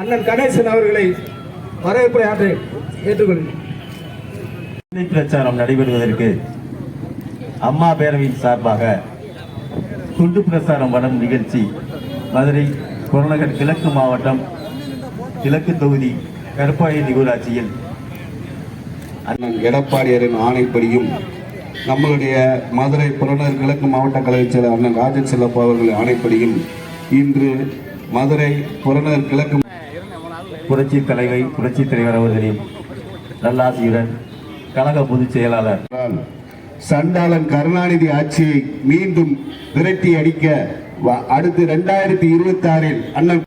அண்ணன் கணேசன் அவர்களை வரவேற்பை ஆற்றை ஏற்றுக்கொள்கிறேன். பிரச்சாரம் நடைபெறுவதற்கு அம்மா பேரவையின் சார்பாக துண்டு பிரசாரம் வரும் நிகழ்ச்சி மதுரை புறநகர் கிழக்கு மாவட்டம் கிழக்கு தொகுதி கருப்பாயி ஊராட்சியில் அண்ணன் எடப்பாடியாரின் ஆணைப்படியும் நம்மளுடைய மதுரை புறநகர் கிழக்கு மாவட்ட கழகச் செயலர் அண்ணன் ராஜன் செல்லப்பா அவர்கள் ஆணைப்படியும் இன்று மதுரை புறநகர் கிழக்கு புரட்சி தலைவர் அவர்களின் நல்லாசியுடன் கழக பொதுச் செயலாளர் சண்டாளன் கருணாநிதி ஆட்சியை மீண்டும் விரட்டி அடிக்க அடுத்து 2026 அண்ணன்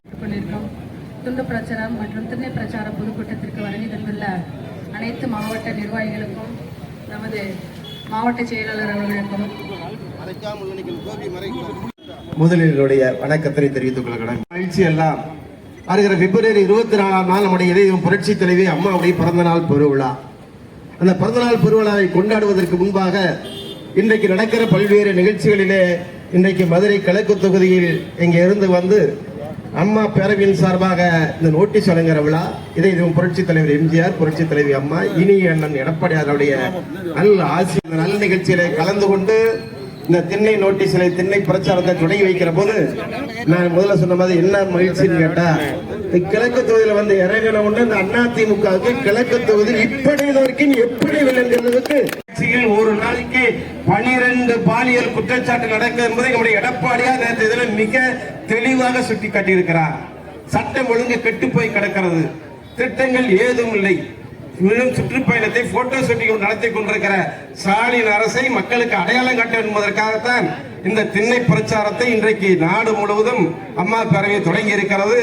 துண்டு பிரச்சாரம் மற்றும் திண்ணை பிரச்சார பொதுக்கூட்டத்திற்கு வருகை தந்துள்ள அனைத்து மாவட்ட நிர்வாகிகளுக்கும் நமது மாவட்ட செயலாளர் அவர்களுக்கும் முதலில் வணக்கத்தை தெரிவித்துக் கொள்கிறேன். மகிழ்ச்சி எல்லாம் வருகிற பிப்ரவரி 24ஆம் நாள் நம்முடைய இதயம் புரட்சி தலைவி அம்மாவுடைய பிறந்த நாள் பெருவிழா. அந்த பிறந்தநாள் பெருவிழாவை கொண்டாடுவதற்கு முன்பாக இன்றைக்கு நடக்கிற பல்வேறு நிகழ்ச்சிகளிலே இன்றைக்கு மதுரை கிழக்கு தொகுதியில் இங்கே இருந்து வந்து அம்மா பேரவையின் சார்பாக இந்த நோட்டீஸ் வழங்குகிற விழா இதை புரட்சி தலைவர் எம்ஜிஆர், புரட்சி தலைவி அம்மா, இனிய அண்ணன் எடப்பாடியாருடைய நல்ல ஆசி நல்ல நிகழ்ச்சியில கலந்து கொண்டு இந்த திண்ணை நோட்டீஸ்ல திண்ணை பிரச்சாரத்தை தொடங்கி வைக்கிற போது நான் முதல்ல சொன்ன மாதிரி என்ன மகிழ்ச்சின்னு கேட்டா, கிழக்கு தொகுதியில வந்து இறங்கின உடனே இந்த அதிமுகவுக்கு கிழக்கு தொகுதியில் இப்படி வரைக்கும் எப்படி விளையாடுறதுக்கு ஒரு நாளைக்கு 12 பாலியல் குற்றச்சாட்டு நடக்கும் என்பதை நம்முடைய எடப்பாடியார் நேற்று இதில் மிக தெளிவாக சுட்டி காட்டியிருக்கிறார். சட்டம் ஒழுங்கு கெட்டு போய் கிடக்கிறது, திட்டங்கள் ஏதும் இல்லை. இன்னும் சுற்றுப்பயணத்தை போட்டோ ஷூட்டிங் நடத்தி கொண்டிருக்கிற ஸ்டாலின் அரசை மக்களுக்கு அடையாளம் காட்ட என்பதற்காகத்தான் இந்த திண்ணை பிரச்சாரத்தை இன்றைக்கு நாடு முழுவதும் அம்மா பேரவை தொடங்கி இருக்கிறது.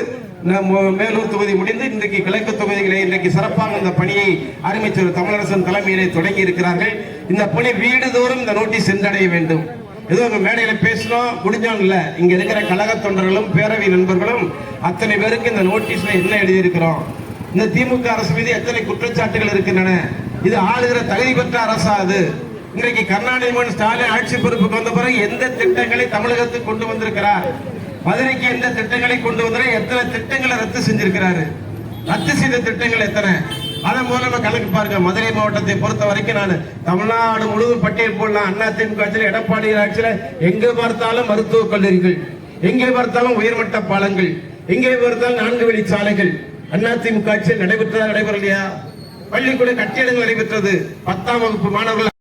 மேலூர் தொகுதி முடிந்து இன்றைக்கு கிழக்கு தொகுதிகளை இன்றைக்கு சிறப்பாக இந்த பணியை ஆரம்பித்தவர் தமிழரசன் தலைமையிலே தொடங்கி இருக்கிறார்கள். இந்த பணி வீடுதோறும் இந்த நோட்டீஸ் சென்றடைய வேண்டும். ஏதோ உங்க மேடையில பேசணும் முடிஞ்சோம் இல்ல, இங்க இருக்கிற கழக தொண்டர்களும் பேரவை நண்பர்களும் அத்தனை பேருக்கு இந்த நோட்டீஸ்ல என்ன எழுதியிருக்கிறோம், இந்த திமுக அரசு மீது எத்தனை குற்றச்சாட்டுகள் இருக்கின்றன, இது ஆளுகிற தகுதி பெற்ற அரசா, அது இன்றைக்கு கருணாநிதி ஸ்டாலின் ஆட்சி பொறுப்புக்கு வந்த பிறகு எந்த திட்டங்களை தமிழகத்துக்கு கொண்டு வந்திருக்கிறார், மதுரைக்கு எந்த திட்டங்களை கொண்டு வந்த, எத்தனை திட்டங்களை ரத்து செஞ்சிருக்கிறாரு, ரத்து செய்த திட்டங்கள் எத்தனை, அதன் மூலமா கணக்கு பாருங்க. மதுரை மாவட்டத்தை பொறுத்த வரைக்கும் நான் தமிழ்நாடு முழுவதும் பட்டியல் போடலாம். அதிமுக ஆட்சியில், எடப்பாடி ஆட்சியில் எங்கே பார்த்தாலும் மருத்துவக் கல்லூரிகள், எங்கே பார்த்தாலும் உயர்மட்ட பாலங்கள், எங்கே பார்த்தாலும் 4 வழி சாலைகள். அதிமுக ஆட்சியில் நடைபெற்றதா, நடைபெறலையா? பள்ளிக்கூட கட்டிடங்கள் நடைபெற்றது. 10ஆம் வகுப்பு மாணவர்கள்